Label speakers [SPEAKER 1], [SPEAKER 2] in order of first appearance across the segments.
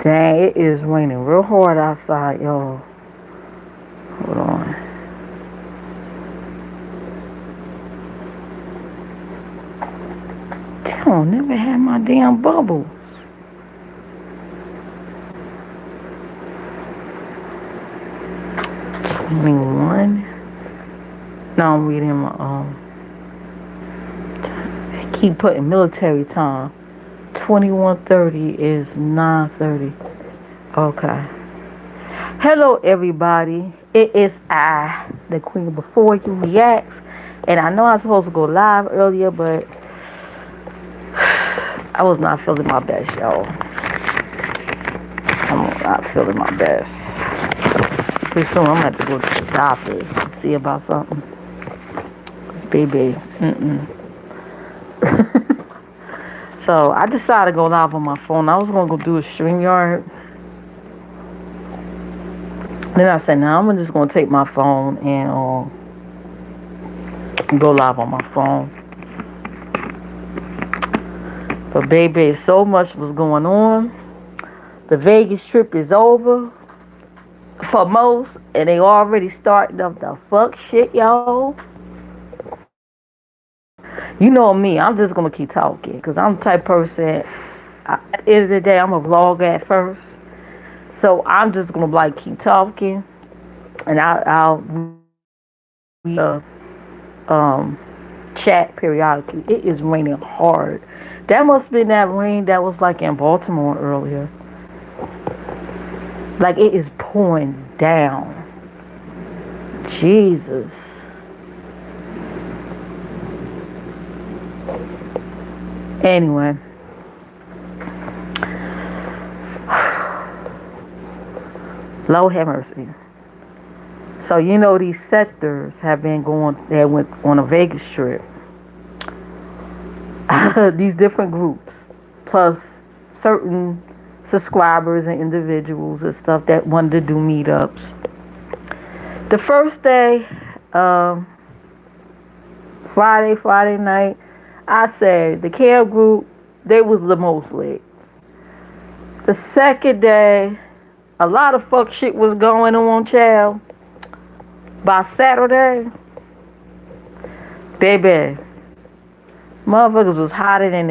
[SPEAKER 1] Dang, it is raining real hard outside, y'all. Hold on. Damn, never had my damn bubbles. One. No, I'm reading my I keep putting military time. 21:30 is 9:30. Okay. Hello, everybody. It is I, the Queen Before You Reacts, and I know I was supposed to go live earlier, but I was not feeling my best, y'all. I'm not feeling my best. Pretty soon I'm gonna have to go to the doctors and see about something. Baby, So I decided to go live on my phone. I was gonna go do a StreamYard. Then I said, "Now I'm just gonna take my phone and go live on my phone." But baby, so much was going on. The Vegas trip is over for most, and they already starting up the fuck shit, y'all. You know me, I'm just gonna keep talking because I'm the type person. At the end of the day, I'm a vlogger at first, so I'm just gonna like keep talking, and I'll chat periodically. It is raining hard. That must have been that rain that was like in Baltimore earlier. Like it is pouring down. Jesus. Anyway. Lord have mercy. So you know these sectors have been going, they went on a Vegas trip. These different groups, plus certain subscribers and individuals and stuff that wanted to do meetups. The first day, Friday night, I said the camp group, they was the most lit. The second day, a lot of fuck shit was going on, child. By Saturday, baby, motherfuckers was hotter than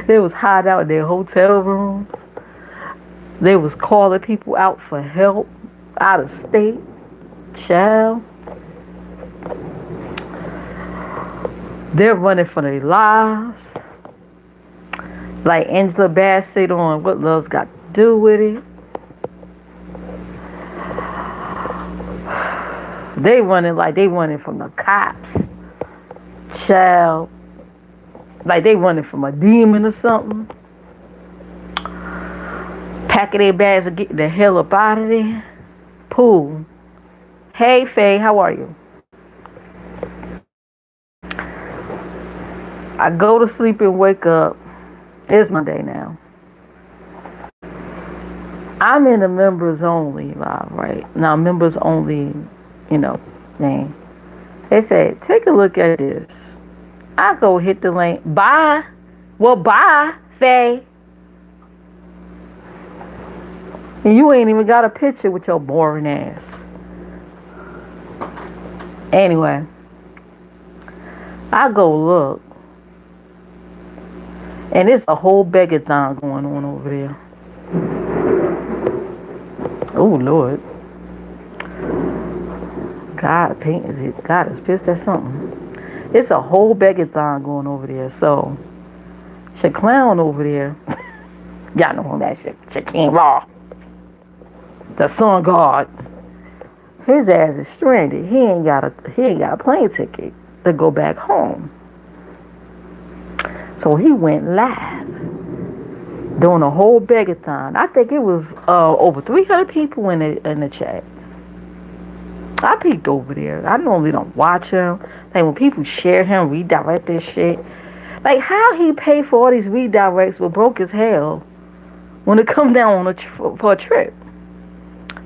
[SPEAKER 1] they was hot out in their hotel rooms. They was calling people out for help out of state, child. They're running for their lives. Like Angela Bassett on What Love's Got to Do with It. They running like they running from the cops. Child. Like they running from a demon or something. Packing their bags and getting the hell up out of there. Pooh. Hey, Faye, how are you? I go to sleep and wake up. It's Monday now. I'm in the members only live, right? Now, members only, thing. They said, take a look at this. I go hit the link. Bye. Well, bye, Faye. And you ain't even got a picture with your boring ass. Anyway, I go look. And it's a whole Begathon going on over there. Oh, Lord. God painted it. God is pissed at something. It's a whole Begathon going over there. So, Clown over there. Y'all know who that shit. Shaquem Raw. The sun god. His ass is stranded. He ain't got a plane ticket to go back home. So he went live doing a whole Begathon. I think it was over 300 people in the chat. I peeked over there. I normally don't watch him. Like when people share him, redirect this shit. Like how he paid for all these redirects but broke as hell when it come down on for a trip.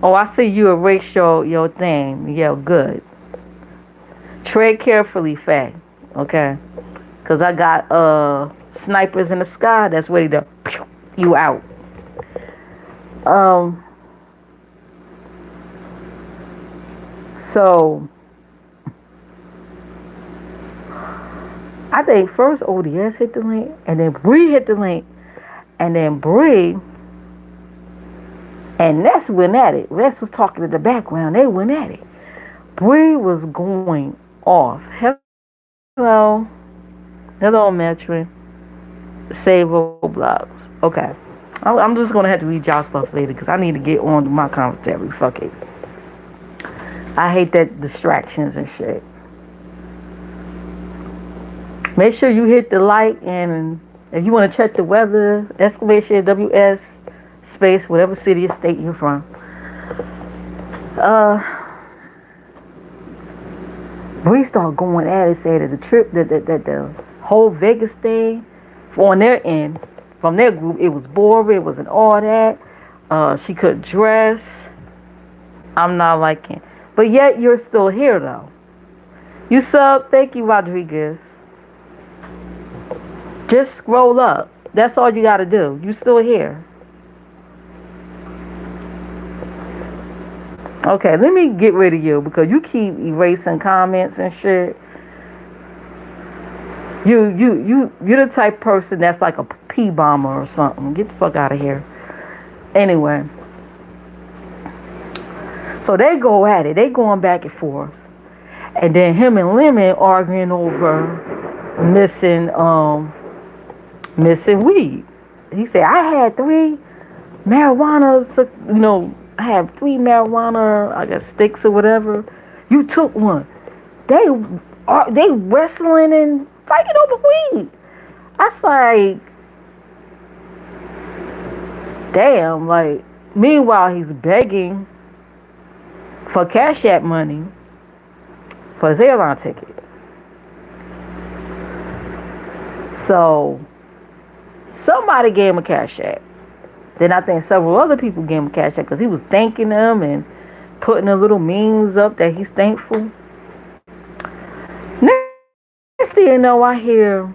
[SPEAKER 1] Oh, I see you erased your thing. Yeah, good. Tread carefully, Faye. Okay. Because I got snipers in the sky that's ready to pew you out. Um, so I think first ODS hit the link, and then Bree hit the link, and then Bree and Ness went at it. Ness was talking in the background. They went at it. Bree was going off. Hello, hello, Metrin. Save Roblox. Okay. I'm just gonna have to read y'all stuff later because I need to get on to my commentary. Fuck it. I hate that distractions and shit. Make sure you hit the like, and if you want to check the weather, exclamation WS space whatever city or state you're from. We start going at it, say that the trip, that the whole Vegas thing, on their end, from their group, it was boring. It wasn't all that. She couldn't dress. I'm not liking. But yet you're still here though. You sub. Thank you, Rodriguez. Just scroll up. That's all you gotta do. You still here. Okay, let me get rid of you because you keep erasing comments and shit. You're the type of person that's like a pee bomber or something. Get the fuck out of here. Anyway. So they go at it. They going back and forth. And then him and Lemon arguing over missing weed. He said, I had 3 marijuana, I have 3 marijuana, I guess sticks or whatever. You took one. They wrestling and fighting over weed. That's like, damn. Like, meanwhile he's begging for Cash App money for his airline ticket. So somebody gave him a Cash App. Then I think several other people gave him a Cash App because he was thanking them and putting the little memes up that he's thankful. Next thing you know, I hear,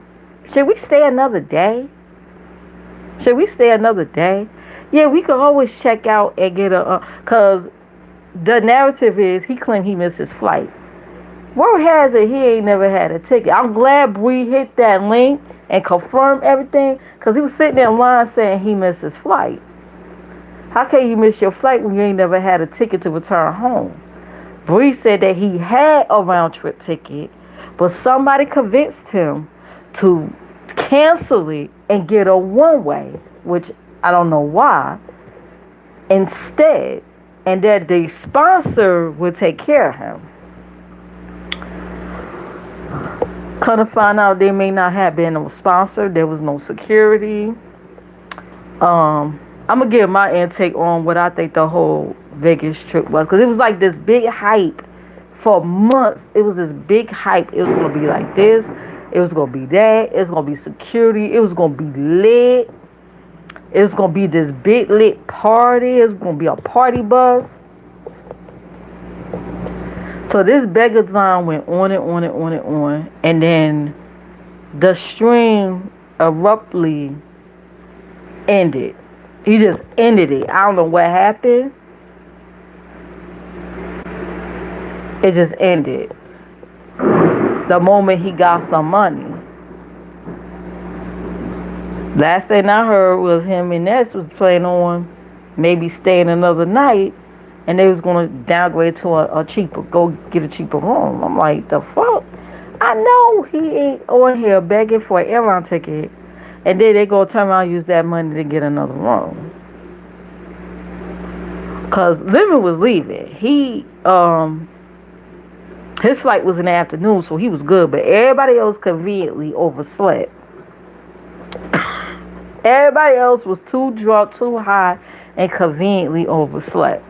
[SPEAKER 1] should we stay another day? Should we stay another day? Yeah, we could always check out and get because the narrative is he claimed he missed his flight. Word has it he ain't never had a ticket. I'm glad Bree hit that link and confirmed everything because he was sitting there in line saying he missed his flight. How can you miss your flight when you ain't never had a ticket to return home? Bree said that he had a round trip ticket, but somebody convinced him to cancel it and get a one-way, which I don't know why, instead, and that the sponsor would take care of him. Come to find out they may not have been a sponsor. There was no security. I'm going to give my intake on what I think the whole Vegas trip was. Because it was like this big hype for months. It was this big hype. It was going to be like this. It was going to be that. It was going to be security. It was going to be lit. It was going to be this big lit party. It was going to be a party bus. So this Begathon went on and on and on and on. And then the stream abruptly ended. He just ended it. I don't know what happened. It just ended. The moment he got some money. Last thing I heard was him and Ness was planning on maybe staying another night. And they was going to downgrade to a cheaper, go get a cheaper room. I'm like, the fuck? I know he ain't on here begging for an airline ticket. And then they go turn around and use that money to get another room. Because Lemon was leaving. His flight was in the afternoon, so he was good. But everybody else conveniently overslept. Everybody else was too drunk, too high, and conveniently overslept.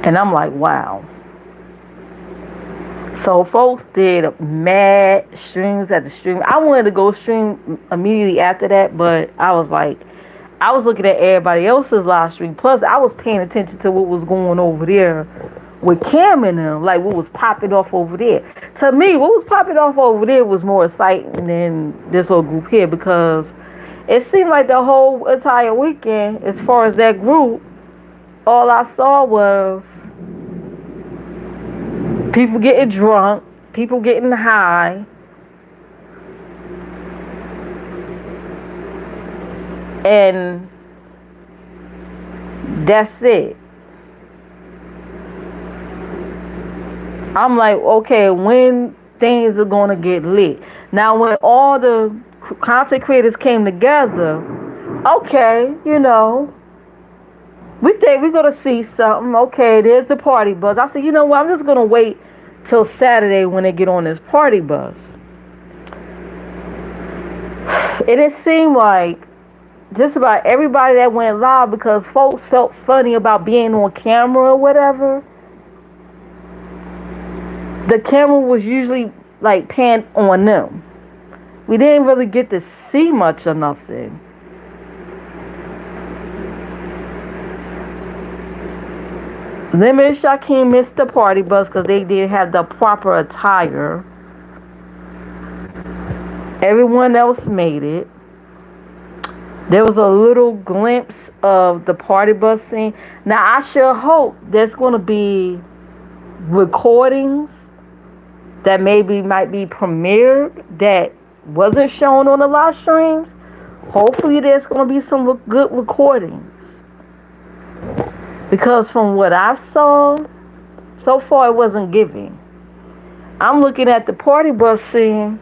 [SPEAKER 1] And I'm like, wow. So folks did mad streams at the stream. I wanted to go stream immediately after that, but I was like, I was looking at everybody else's live stream. Plus, I was paying attention to what was going over there with Cam and them, like what was popping off over there. To me, what was popping off over there was more exciting than this little group here, because it seemed like the whole entire weekend, as far as that group, all I saw was people getting drunk, people getting high, and that's it. I'm like, okay, when things are going to get lit? Now, when all the content creators came together, okay, we think we're going to see something. Okay, there's the party bus. I said, you know what? I'm just going to wait till Saturday when they get on this party bus. And it seemed like just about everybody that went live, because folks felt funny about being on camera or whatever. The camera was usually like panned on them. We didn't really get to see much or nothing. Limited Shaquem missed the party bus because they didn't have the proper attire. Everyone else made it. There was a little glimpse of the party bus scene. Now, I sure hope there's going to be recordings that maybe might be premiered that wasn't shown on the live streams. Hopefully there's going to be some good recordings. Because from what I saw, so far it wasn't giving. I'm looking at the party bus scene.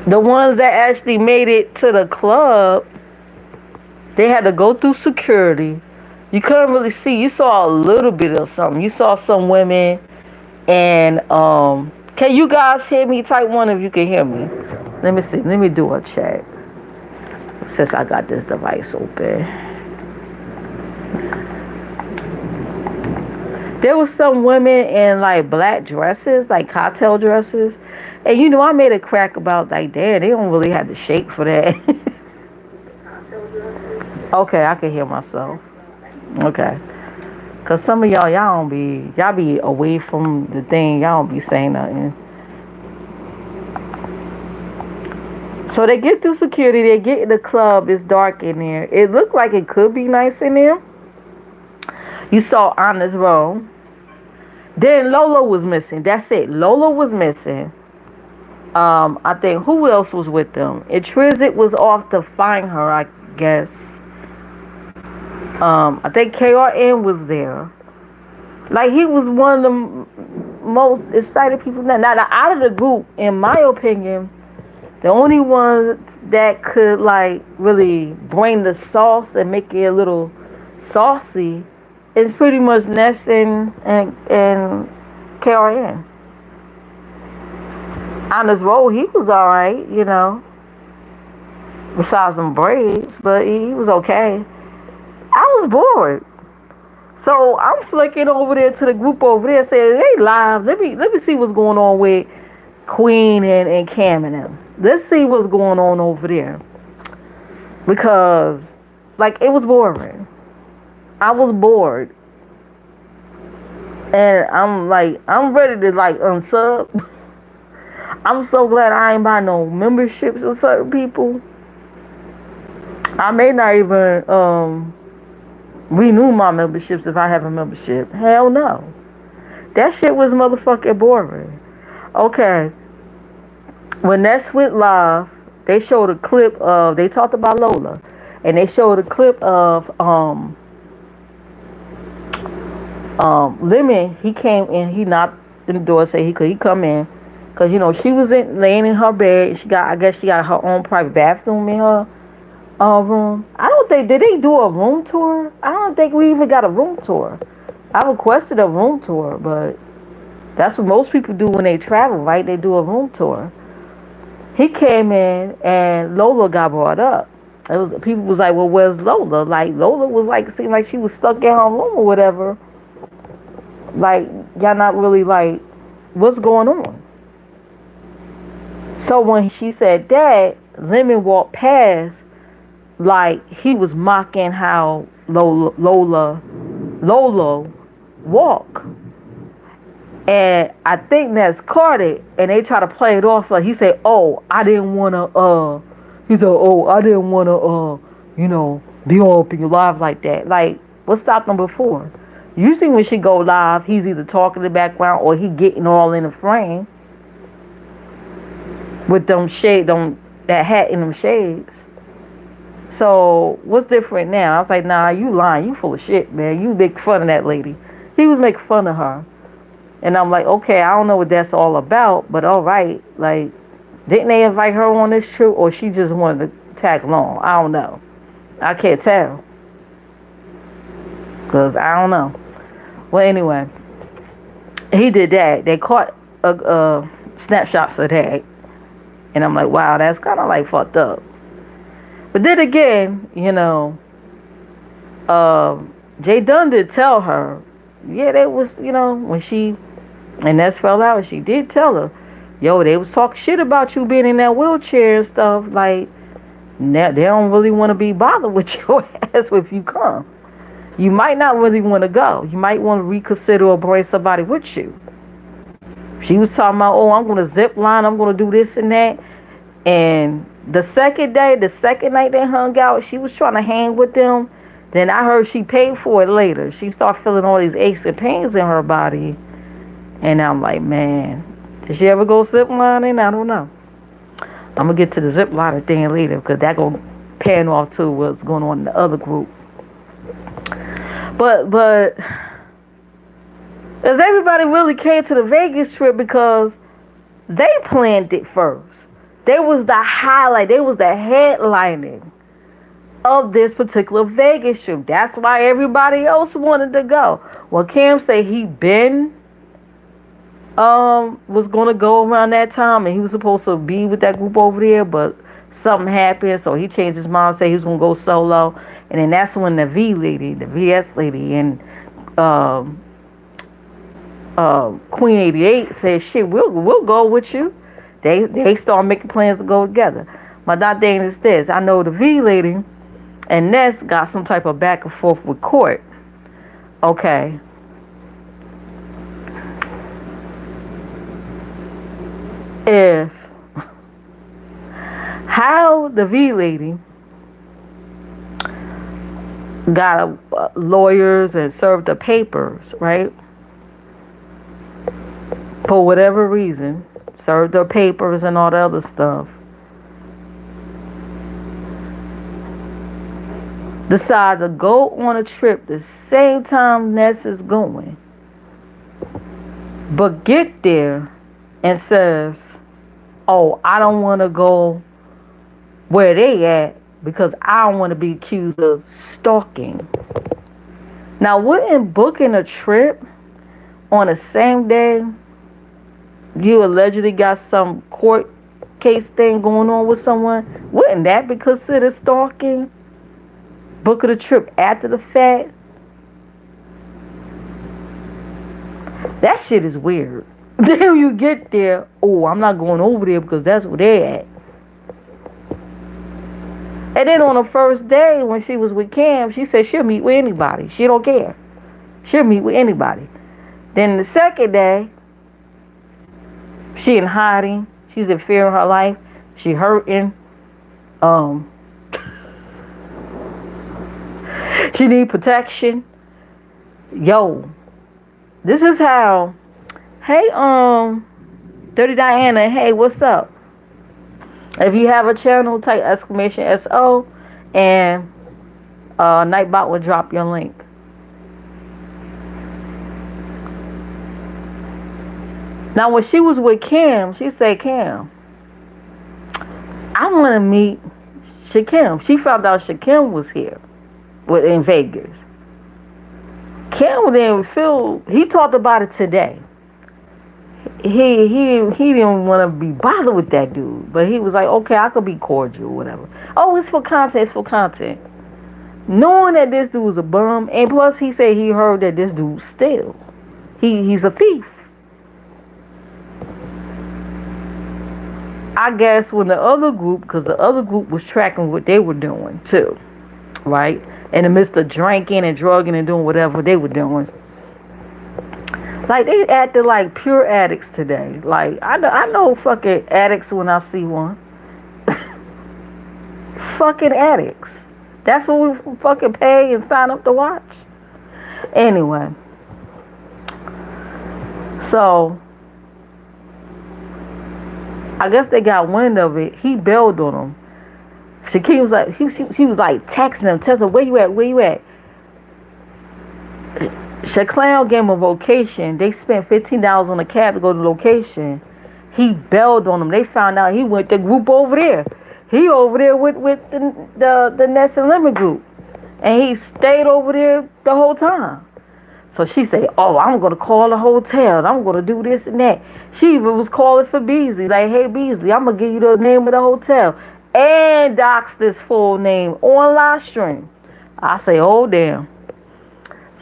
[SPEAKER 1] The ones that actually made it to the club, they had to go through security. You couldn't really see. You saw a little bit of something. You saw some women. And can you guys hear me? Type 1 if you can hear me. Let me see. Let me do a check. Since I got this device open. There was some women in like black dresses, like cocktail dresses. And I made a crack about like, damn, they don't really have to shake for that. Okay, I can hear myself. Okay. Cause some of y'all be away from the thing. Y'all don't be saying nothing. So they get through security. They get in the club. It's dark in there. It looked like it could be nice in there. You saw Honest Row. Then Lola was missing. That's it. Lola was missing. I think who else was with them? And Trizit was off to find her, I guess. I think KRN was there. Like, he was one of the most excited people. Now, out of the group, in my opinion, the only one that could, like, really bring the sauce and make it a little saucy is pretty much Ness and KRN. On his roll, he was alright, besides them braids, but he was okay. I was bored. So I'm flicking over there to the group over there saying, they live. Let me see what's going on with Queen and Cam and them. Let's see what's going on over there. Because, like, it was boring. I was bored. And I'm ready to, like, unsub. I'm so glad I ain't buy no memberships with certain people. I may not even renew my memberships if I have a membership. Hell no. That shit was motherfucking boring. Okay. When Ness went live, they showed a clip of, they talked about Lola. And they showed a clip of Lemon. He came in, he knocked in the door, said he come in. Cause she was laying in her bed. I guess she got her own private bathroom in her room. I don't think, did they do a room tour? I don't think we even got a room tour. I requested a room tour, but that's what most people do when they travel, right? They do a room tour. He came in and Lola got brought up. People was like, well, where's Lola? Like, Lola was like, seemed like she was stuck in her room or whatever. Like, y'all not really like, what's going on? So when she said that, Lemon walked past, like he was mocking how Lolo walk. And I think that's caught it, and they try to play it off like he said, "Oh, I didn't wanna." He said, "Oh, I didn't wanna. Be all up in your life like that." Like, what stopped him before? Usually, when she go live, he's either talking in the background or he getting all in the frame with that hat in them shades. So what's different now? I was like, nah, you lying. You full of shit, man. You make fun of that lady. He was making fun of her. And I'm like, okay, I don't know what that's all about, but all right. Like, didn't they invite her on this trip, or she just wanted to tag along? I don't know. I can't tell. Because I don't know. Well, anyway, he did that. They caught snapshots of that. And I'm like, wow, that's kind of like fucked up. But then again, Jay Dunn did tell her, yeah, they was, when she, and Ness fell out, she did tell her, yo, they was talking shit about you being in that wheelchair and stuff. Like, they don't really want to be bothered with your ass if you come. You might not really want to go. You might want to reconsider or bring somebody with you. She was talking about, oh, I'm going to zip line, I'm going to do this and that. And the second night they hung out, she was trying to hang with them. Then I heard she paid for it later. She started feeling all these aches and pains in her body. And I'm like, man, did she ever go zip lining? I don't know. I'm going to get to the zip lining thing later, because that going to pan off to what's going on in the other group. But as everybody really came to the Vegas trip because they planned it first. They was the highlight. They was the headlining of this particular Vegas trip. That's why everybody else wanted to go. Well, Cam said he was going to go around that time, and he was supposed to be with that group over there, but something happened, so he changed his mind, said he was going to go solo. And then that's when the VS lady, and Queen 88 said, shit, we'll go with you. They start making plans to go together. My thing is this. I know the V lady and Ness got some type of back and forth with Court. Okay. If how the V lady got lawyers and served the papers, right? For whatever reason, served the papers and all the other stuff. Decide to go on a trip the same time Ness is going, but get there and says, oh, I don't want to go where they at because I don't want to be accused of stalking. Now, wouldn't booking a trip on the same day you allegedly got some court case thing going on with someone, wouldn't that be considered stalking? Booking a trip after the fact? That shit is weird. Then you get there, oh, I'm not going over there because that's where they're at. And then on the first day when she was with Cam, she said she'll meet with anybody. She don't care. She'll meet with anybody. Then the second day, she in hiding. She's in fear of her life. She hurting. She need protection. Yo, this is how. Hey, Dirty Diana. Hey, what's up? If you have a channel, type exclamation SO, and Nightbot will drop your link. Now, when she was with Cam, she said, Cam, I want to meet Shakim. She found out Shakim was here in Vegas. Cam didn't feel, he talked about it today. He didn't want to be bothered with that dude. But he was like, okay, I could be cordial, whatever. Oh, it's for content, it's for content. Knowing that this dude was a bum, and plus he said he heard that this dude steal. He's a thief. I guess when the other group, because the other group was tracking what they were doing too, right? in the midst of drinking and drugging and doing whatever they were doing. Like, they acted like pure addicts today. Like, I know fucking addicts when I see one. Fucking addicts. That's what we fucking pay and sign up to watch. Anyway. So, I guess they got wind of it. He bailed on them. Shaquille was like, she was like texting him, where you at? Where you at? Shaquille gave him a location. They spent $15 on a cab to go to the location. He bailed on them. They found out he went to group over there. He over there with the Ness and Lemon group. And he stayed over there the whole time. So she said, oh, I'm going to call the hotel. I'm going to do this and that. She even was calling for Beasley. Like, hey, Beasley, I'm going to give you the name of the hotel. And dox this full name on live stream. I say, oh, damn.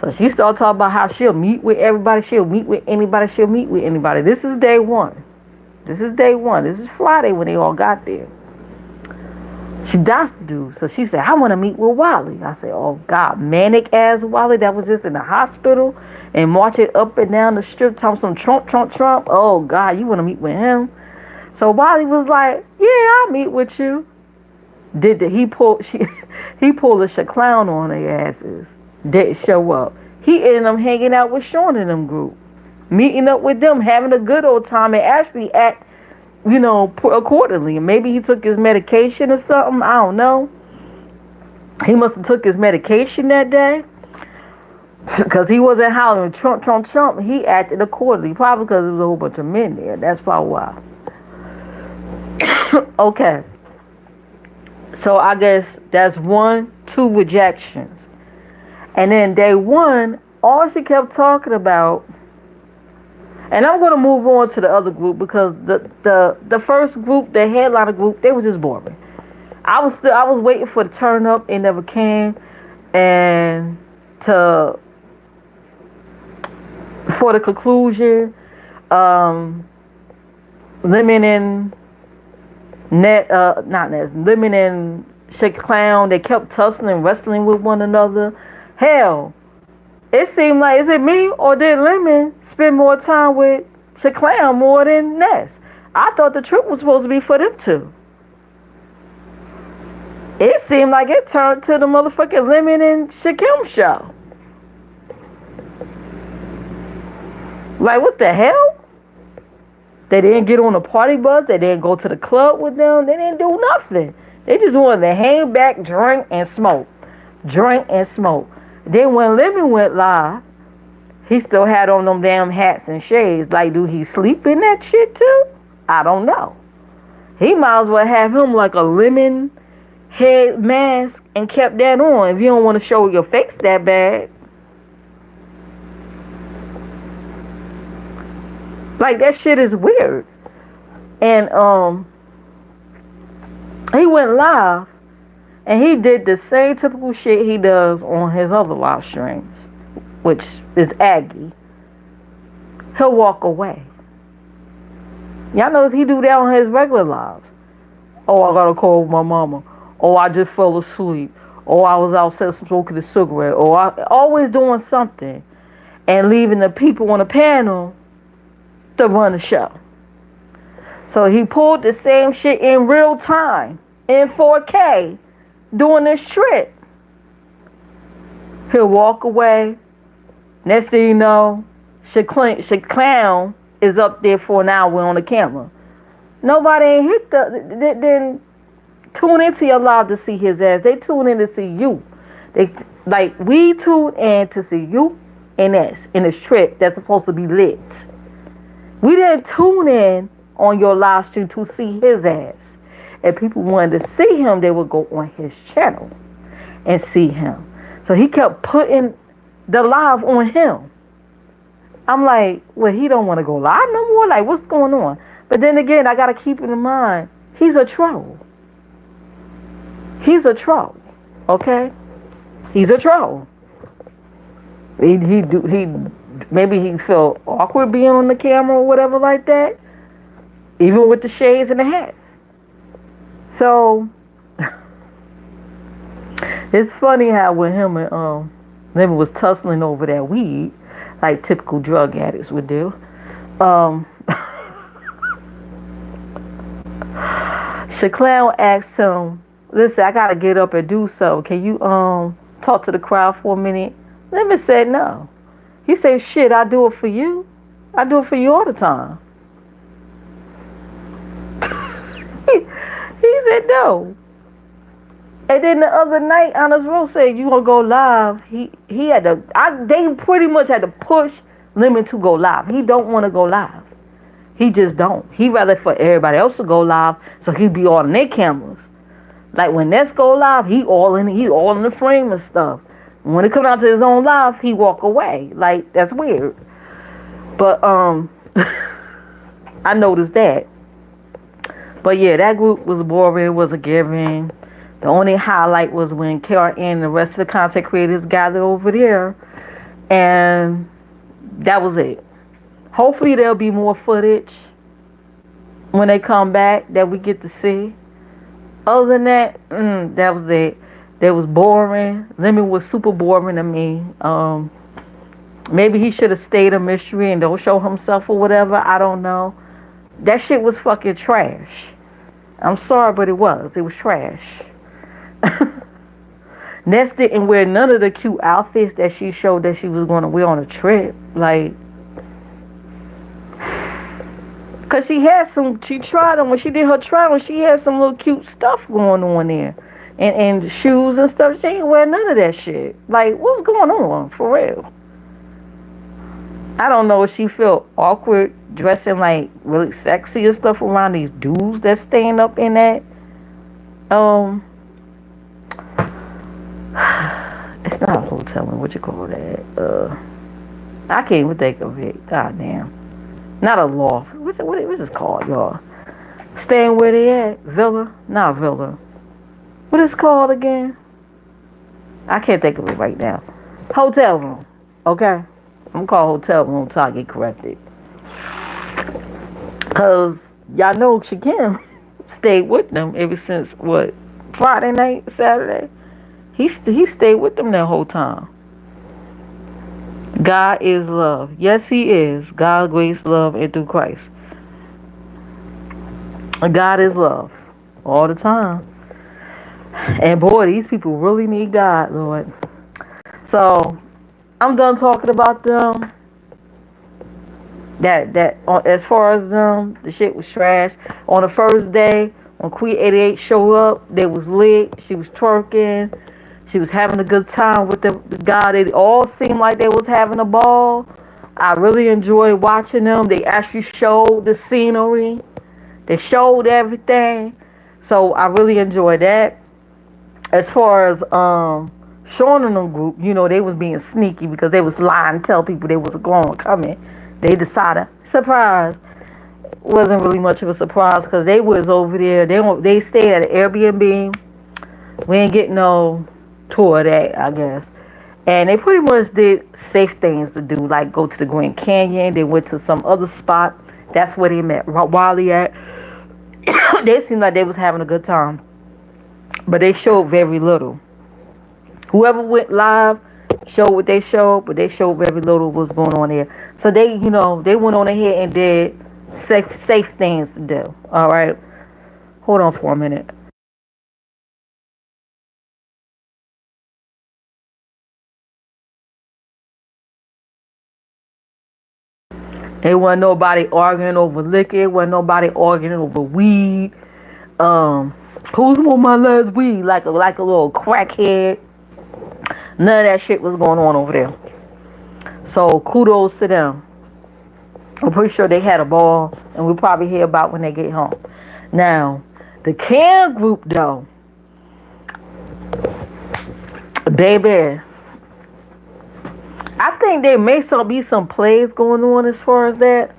[SPEAKER 1] So she started talking about how she'll meet with everybody. She'll meet with anybody. She'll meet with anybody. This is day one. This is day one. This is Friday when they all got there. She does do. So she said, I want to meet with Wally. I said, oh, God, manic ass Wally that was just in the hospital and marching up and down the strip talking some Trump. Oh, God, you want to meet with him? So Wally was like, yeah, I'll meet with you. He pulled a Shaclown on their asses. Didn't show up. He ended up hanging out with Sean and them group. Meeting up with them, having a good old time and actually act, accordingly. Maybe he took his medication or something. I don't know. He must have took his medication that day. Because he wasn't hollering Trump. He acted accordingly. Probably because there was a whole bunch of men there. That's probably why. Okay. So I guess that's 2 rejections. And then day one, all she kept talking about, and I'm going to move on to the other group because the first group, the headliner group, they were just boring. I was waiting for the turn up. It never came. And for the conclusion, Lemon and Lemon and Shake Clown, they kept tussling, wrestling with one another. Hell, it seemed like, is it me or did Lemon spend more time with Shaclown more than Ness? I thought the trip was supposed to be for them two. It seemed like it turned to the motherfucking Lemon and Shakim show. Like, what the hell? They didn't get on a party bus. They didn't go to the club with them. They didn't do nothing. They just wanted to hang back, drink, and smoke. Drink and smoke. Then when Lemon went live, he still had on them damn hats and shades. Like, do he sleep in that shit too? I don't know. He might as well have him like a lemon head mask and kept that on if you don't want to show your face that bad. Like, that shit is weird. And he went live and he did the same typical shit he does on his other live streams, which is Aggie. He'll walk away. Y'all notice he do that on his regular lives. Oh, I gotta call my mama. Oh, I just fell asleep. Oh, I was outside smoking a cigarette. Oh, I always doing something and leaving the people on the panel to run the show. So he pulled the same shit in real time, in 4K, doing this trip. He'll walk away. Next thing you know, Clown is up there for an hour on the camera. Nobody ain't didn't tune into your live to see his ass. They tune in to see you. We tune in to see you and us in this trip that's supposed to be lit. We didn't tune in on your live stream to see his ass. If people wanted to see him, they would go on his channel and see him. So he kept putting the live on him. I'm like, well, he don't want to go live no more? Like, what's going on? But then again, I got to keep in mind, he's a troll. He's a troll, okay? He's a troll. Maybe he felt awkward being on the camera or whatever like that, even with the shades and the hats. So It's funny how when him and Lemon was tussling over that weed, like typical drug addicts would do. Um, Shaquille asked him, "Listen, I gotta get up and do so. Can you talk to the crowd for a minute?" Lemon said no. He said, "Shit, I do it for you. I do it for you all the time." He said no. And then the other night, Honest Rose said, "You gonna go live?" He had to. They pretty much had to push Lemon to go live. He don't want to go live. He just don't. He rather for everybody else to go live, so he'd be on their cameras. Like when Ness go live, he all in the frame and stuff. When it comes out to his own live, he walk away. Like that's weird. But I noticed that. But yeah, that group was boring. It wasn't giving. The only highlight was when KRN and the rest of the content creators gathered over there, and that was it. Hopefully there'll be more footage when they come back that we get to see. Other than that, that was it. That was boring. Lemon was super boring to me. Maybe he should have stayed a mystery and don't show himself or whatever. I don't know. That shit was fucking trash. I'm sorry, but it was. It was trash. Ness didn't wear none of the cute outfits that she showed that she was going to wear on a trip. Like, because she tried them. When she did her trial, she had some little cute stuff going on there. And shoes and stuff. She ain't wear none of that shit. Like, what's going on? For real. I don't know if she felt awkward dressing like really sexy and stuff around these dudes that stand up in that. It's not a hotel room. What you call that? I can't even think of it. God damn. Not a loft. What's this called, y'all? Staying where they at? Villa? Not villa. What is it called again? I can't think of it right now. Hotel room. Okay? I'm called hotel room until I get corrected. Because y'all know Shakim stayed with them ever since, what, Friday night, Saturday? He stayed with them that whole time. God is love. Yes, he is. God, grace, love, and through Christ. God is love. All the time. And boy, these people really need God, Lord. So, I'm done talking about them. That as far as them, the shit was trash. On the first day, when Queen 88 showed up, they was lit. She was twerking. She was having a good time with the guy. It all seemed like they was having a ball. I really enjoyed watching them. They actually showed the scenery. They showed everything. So I really enjoyed that. As far as Sean and them group, you know, they was being sneaky because they was lying to tell people they was going coming. They decided, surprise. Wasn't really much of a surprise because they was over there. They stayed at an Airbnb. We ain't getting no tour of that, I guess. And they pretty much did safe things to do, like go to the Grand Canyon. They went to some other spot. That's where they met Wally at. They seemed like they was having a good time. But they showed very little. Whoever went live showed what they showed, but they showed very little what's going on there. So they, you know, they went on ahead and did safe things to do. All right. Hold on for a minute. There wasn't nobody arguing over liquor. Wasn't nobody arguing over weed. Who's on my last weed? Like a little crackhead. None of that shit was going on over there. So kudos to them. I'm pretty sure they had a ball, and we'll probably hear about when they get home. Now, the Cam group though, baby, I think there may be some plays going on as far as that.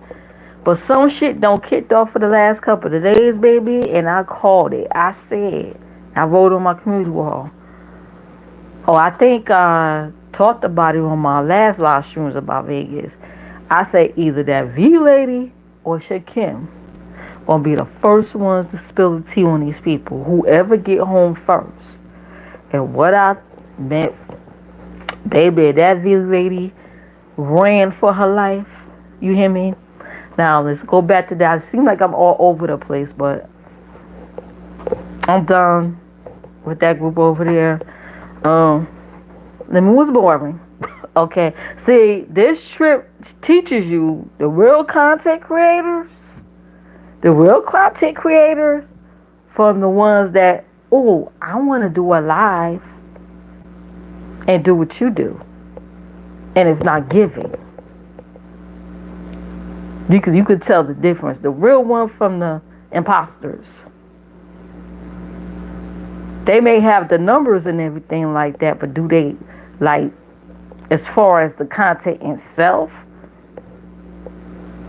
[SPEAKER 1] But some shit don't kicked off for the last couple of days, baby. And I called it. I said. I wrote on my community wall. Oh, I think I talked about it on my last live streams about Vegas. I say either that V lady or Shakim gonna be the first ones to spill the tea on these people. Whoever get home first. And what I met, baby, that V lady ran for her life. You hear me? Now let's go back to that. It seems like I'm all over the place, but I'm done with that group over there. It was boring. Okay. See, this trip teaches you the real content creators, from the ones that, oh, I want to do a live and do what you do, and it's not giving. You could tell the difference. The real one from the imposters. They may have the numbers and everything like that, but do they, like, as far as the content itself?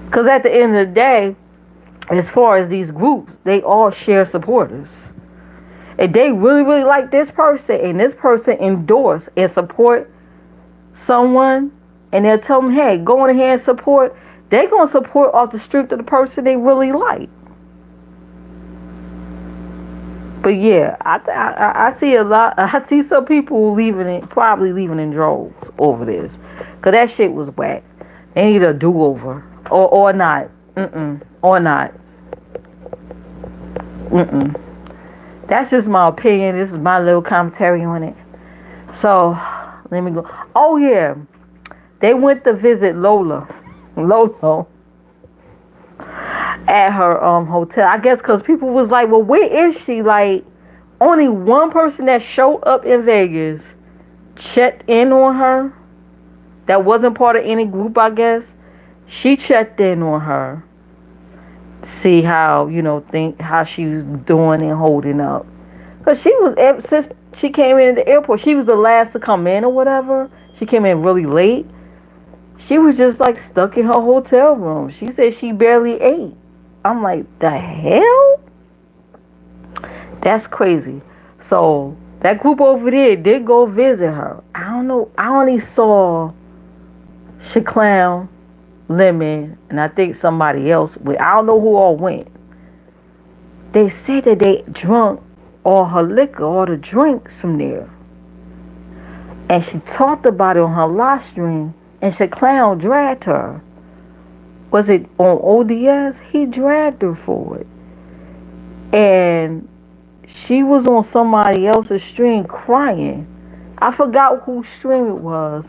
[SPEAKER 1] Because at the end of the day, as far as these groups, they all share supporters. If they really, really like this person and this person endorse and support someone, and they'll tell them, hey, go on ahead and support, they're going to support off the strength of the person they really like. But yeah, I see a lot. I see some people probably leaving in droves over this, cause that shit was whack. They need a do-over, or not, or not. That's just my opinion. This is my little commentary on it. So let me go. Oh yeah, they went to visit Lolo at her hotel. I guess because people was like, well, where is she? Like, only one person that showed up in Vegas checked in on her. That wasn't part of any group, I guess. She checked in on her. See how, how she was doing and holding up. Because since she came in at the airport, she was the last to come in or whatever. She came in really late. She was just like stuck in her hotel room. She said she barely ate. I'm like, the hell? That's crazy. So that group over there did go visit her. I don't know. I only saw Shaclown, Lemon, and I think somebody else. I don't know who all went. They said that they drunk all her liquor, all the drinks from there. And she talked about it on her live stream, and Shaclown dragged her. Was it on ODS? He dragged her for it. And she was on somebody else's stream crying. I forgot whose stream it was.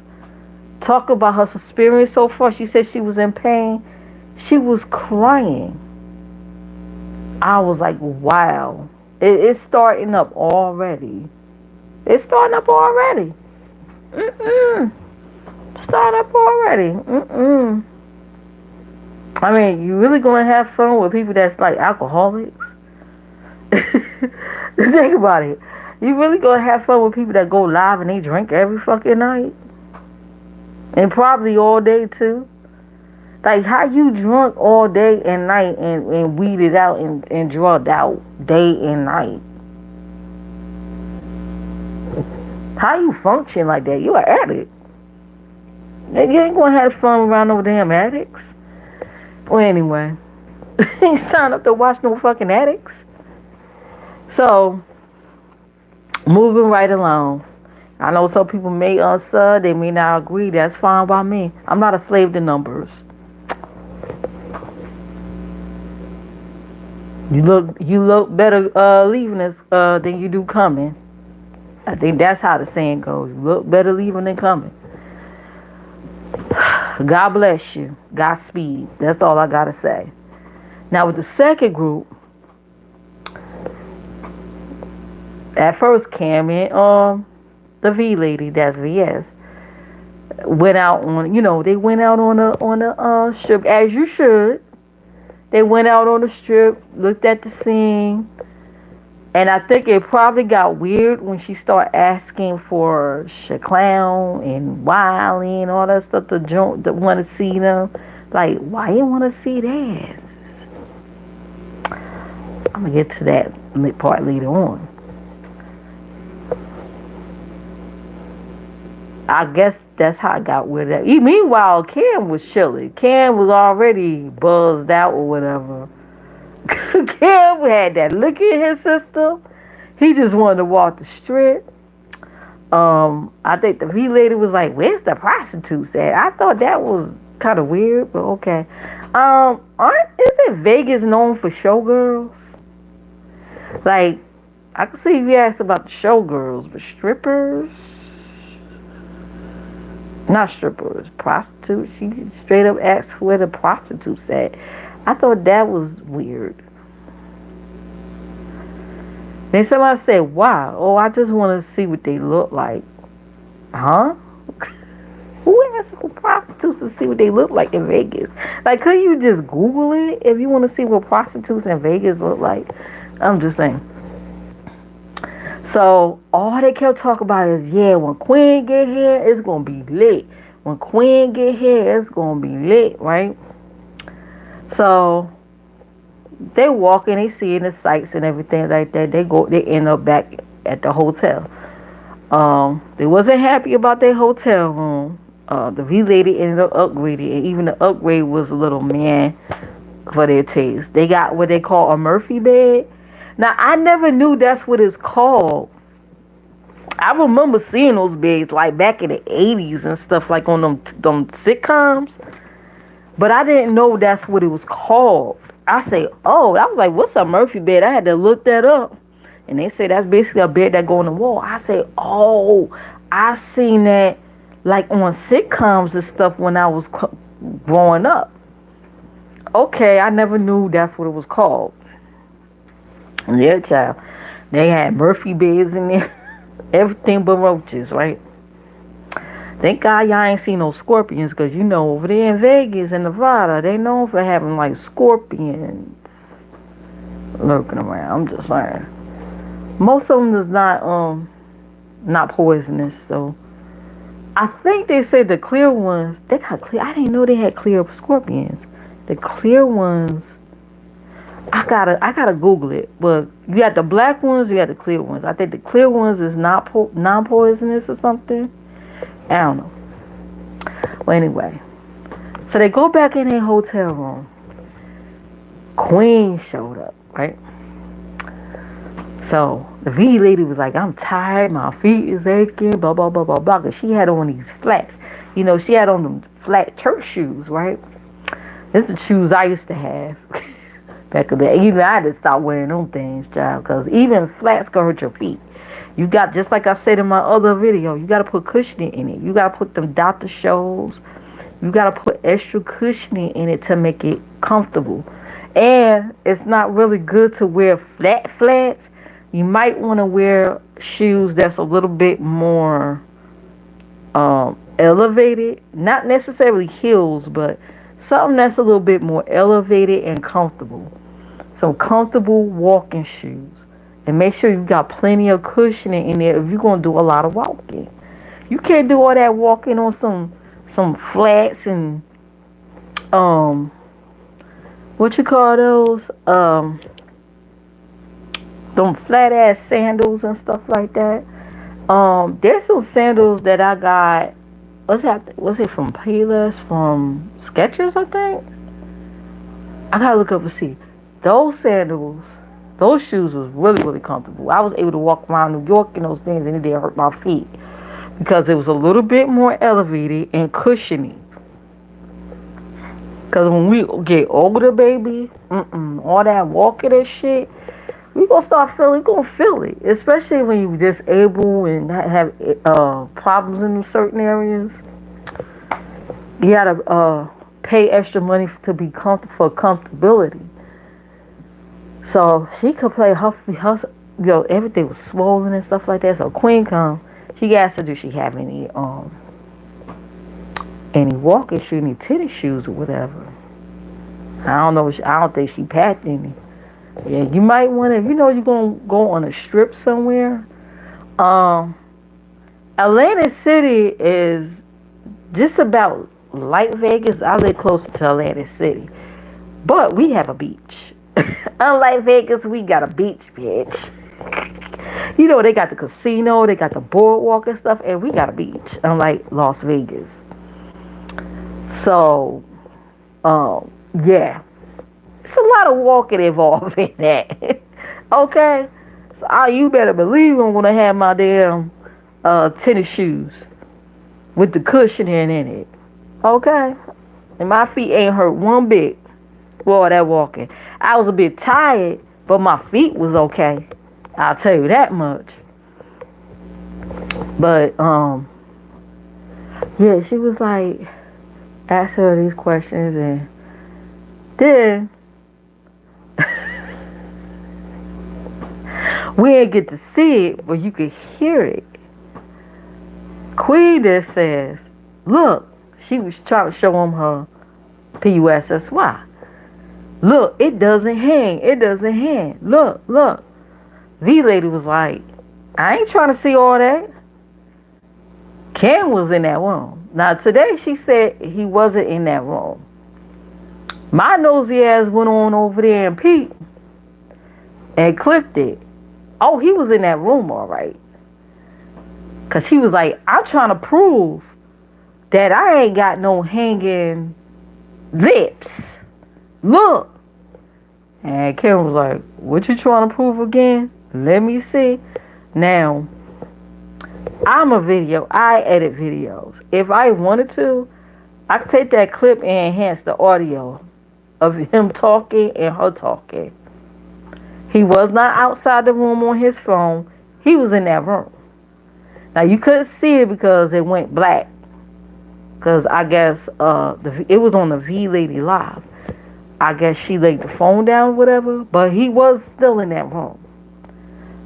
[SPEAKER 1] Talk about her experience so far. She said she was in pain. She was crying. I was like, wow. It's starting up already. It's starting up already. Starting up already. I mean, you really gonna have fun with people that's like alcoholics? Think about it. You really gonna have fun with people that go live and they drink every fucking night? And probably all day too? Like, how you drunk all day and night and weeded out and drugged out day and night? How you function like that? You an addict. You ain't gonna have fun around no damn addicts. Well, anyway, ain't signed up to watch no fucking addicts. So, moving right along. I know some people may they may not agree. That's fine by me. I'm not a slave to numbers. You look better leaving us than you do coming. I think that's how the saying goes. You look better leaving than coming. God bless you. Godspeed. That's all I gotta say. Now with the second group, at first Cam and the V lady, that's VS, went out on, they went out on the strip, as you should. They went out on the strip, looked at the scene, and I think it probably got weird when she started asking for Shaclown and Wiley and all that stuff to want to see them. Like, why you want to see that? I'm going to get to that part later on. I guess that's how I got with that. Meanwhile, Cam was chilling. Cam was already buzzed out or whatever. Cam had that liquor in his system. He just wanted to walk the strip. I think the V lady was like, "Where's the prostitutes at?" I thought that was kind of weird, but okay. Aren't isn't Vegas known for showgirls? Like, I can see if you asked about the showgirls, but strippers, not strippers, prostitutes. She straight up asked where the prostitutes at. I thought that was weird. Then somebody said, "Wow, oh, I just want to see what they look like." Huh? Who asks for prostitutes to see what they look like in Vegas? Like, could you just Google it if you want to see what prostitutes in Vegas look like? I'm just saying. So all they kept talking about is, yeah, when Queen get here, it's gonna be lit. When Queen get here, it's gonna be lit, right? So they walking, they seeing the sights and everything like that. They end up back at the hotel. They wasn't happy about their hotel room. The V lady ended up upgrading, and even the upgrade was a little man for their taste. They got what they call a Murphy bed. Now I never knew that's what it's called. I remember seeing those beds like back in the 80s and stuff, like on them sitcoms. But I didn't know that's what it was called. I say, oh, I was like, what's a Murphy bed? I had to look that up. And they say that's basically a bed that go on the wall. I say, oh, I've seen that like on sitcoms and stuff when I was growing up. Okay, I never knew that's what it was called. Yeah, child. They had Murphy beds in there. Everything but roaches, right? Thank God y'all ain't seen no scorpions, because you know over there in Vegas and Nevada, they known for having like scorpions lurking around. I'm just saying. Most of them is not poisonous, so I think they said the clear ones, they got clear. I didn't know they had clear scorpions. The clear ones, I gotta Google it. But you got the black ones, you got the clear ones. I think the clear ones is not non-poisonous or something. I don't know. Well, anyway, so they go back in their hotel room. Queen showed up, right? So the V lady was like, "I'm tired, my feet is aching, blah blah blah blah blah." Cause she had on these flats. You know, she had on them flat church shoes, right? This is the shoes I used to have back in the day. Even I had to stop wearing them things, child, because even flats can hurt your feet. You got, just like I said in my other video, you got to put cushioning in it. You got to put them Dr. Scholl's. You got to put extra cushioning in it to make it comfortable. And it's not really good to wear flats. You might want to wear shoes that's a little bit more elevated. Not necessarily heels, but something that's a little bit more elevated and comfortable. So comfortable walking shoes. And make sure you got plenty of cushioning in there if you're going to do a lot of walking. You can't do all that walking on some flats and what you call those? Them flat ass sandals and stuff like that. There's some sandals that I got. Was it from Payless, from Skechers, I think? I gotta look up and see. Those sandals, those shoes was really, really comfortable. I was able to walk around New York in those things and it didn't hurt my feet. Because it was a little bit more elevated and cushiony. Because when we get older, baby, all that walking and shit, we gonna feel it. Especially when you disabled and have problems in certain areas. You gotta pay extra money to be for comfortability. So she could play everything was swollen and stuff like that. So Queen come, she asked her, do she have any walking shoes, any tennis shoes or whatever. I don't know. I don't think she packed any. Yeah, you might want to, you're going to go on a strip somewhere. Atlantic City is just about like Vegas. I live closer to Atlantic City. But we have a beach. Unlike Vegas, we got a beach, bitch. They got the casino, they got the boardwalk and stuff, and we got a beach, unlike Las Vegas. So, yeah. It's a lot of walking involved in that. Okay? So, you better believe I'm going to have my damn tennis shoes with the cushioning in it. Okay? And my feet ain't hurt one bit for all that walking. I was a bit tired, but my feet was okay. I'll tell you that much. But yeah, she was like asking her these questions, and then we didn't get to see it, but you could hear it. Queen just says, look, she was trying to show him her PUSSY. Look, it doesn't hang. It doesn't hang. Look, look. V lady was like, I ain't trying to see all that. Cam was in that room. Now today she said he wasn't in that room. My nosy ass went on over there and peeped and clipped it. Oh, he was in that room all right. Because he was like, I'm trying to prove that I ain't got no hanging lips. Look. And Kim was like, what you trying to prove again? Let me see. Now, I edit videos. If I wanted to, I could take that clip and enhance the audio of him talking and her talking. He was not outside the room on his phone. He was in that room. Now, you couldn't see it because it went black. Because I guess it was on the V Lady Live. I guess she laid the phone down or whatever. But he was still in that room.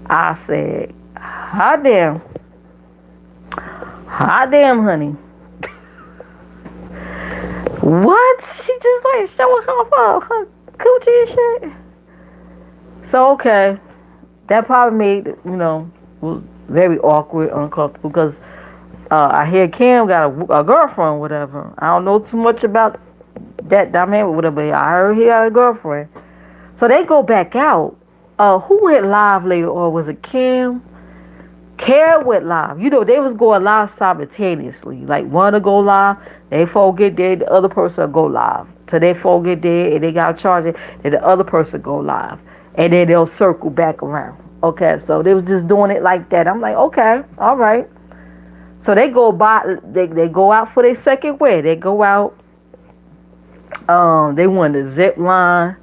[SPEAKER 1] I said, hot damn. Hot damn, honey. What? She just like showing her coochie and shit? So, okay. That probably made, was very awkward, uncomfortable. Because I hear Cam got a girlfriend, whatever. I don't know too much about that dynamic, whatever. I heard he had a girlfriend. So they go back out. Who went live later, or was it Cam? Cam went live. They was going live simultaneously. Like one to go live, they folk get there, the other person will go live. So they folk get there and they gotta charge it, then the other person go live. And then they'll circle back around. Okay, so they was just doing it like that. I'm like, okay, all right. So they go go out for their second wear. They go out. They won the zip line.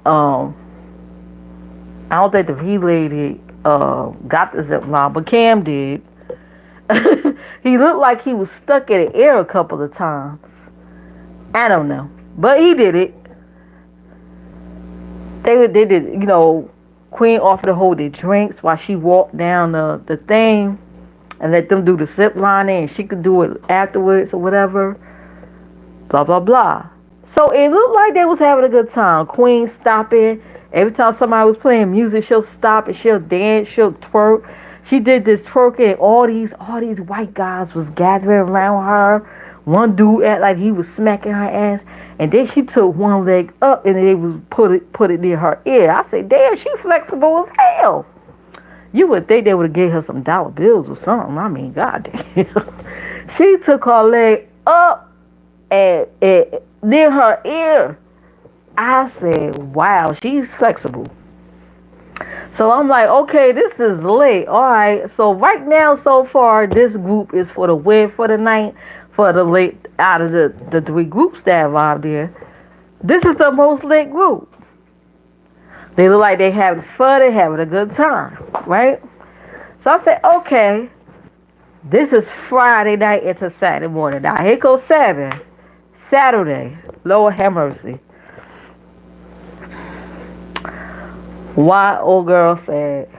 [SPEAKER 1] I don't think the V lady got the zip line, but Cam did. He looked like he was stuck in the air a couple of times. I don't know, but he did it. They did, Queen offered to hold their drinks while she walked down the thing and let them do the zip line, and she could do it afterwards or whatever. Blah, blah, blah. So it looked like they was having a good time. Queen stopping. Every time somebody was playing music, she'll stop and she'll dance, she'll twerk. She did this twerking, and all these white guys was gathering around her. One dude acted like he was smacking her ass, and then she took one leg up and they was put it near her ear. I said, damn, she flexible as hell. You would think they would have gave her some dollar bills or something. I mean, goddamn. She took her leg up and near her ear. I said, wow, she's flexible. So I'm like, okay, this is lit. All right. So right now, so far, this group is for the win for the night. For the late out of the three groups that arrived there, this is the most lit group. They look like they having fun, they having a good time, right? So I said, okay, this is Friday night into Saturday morning. Now here goes Saturday, Lord have mercy. Why old girl said,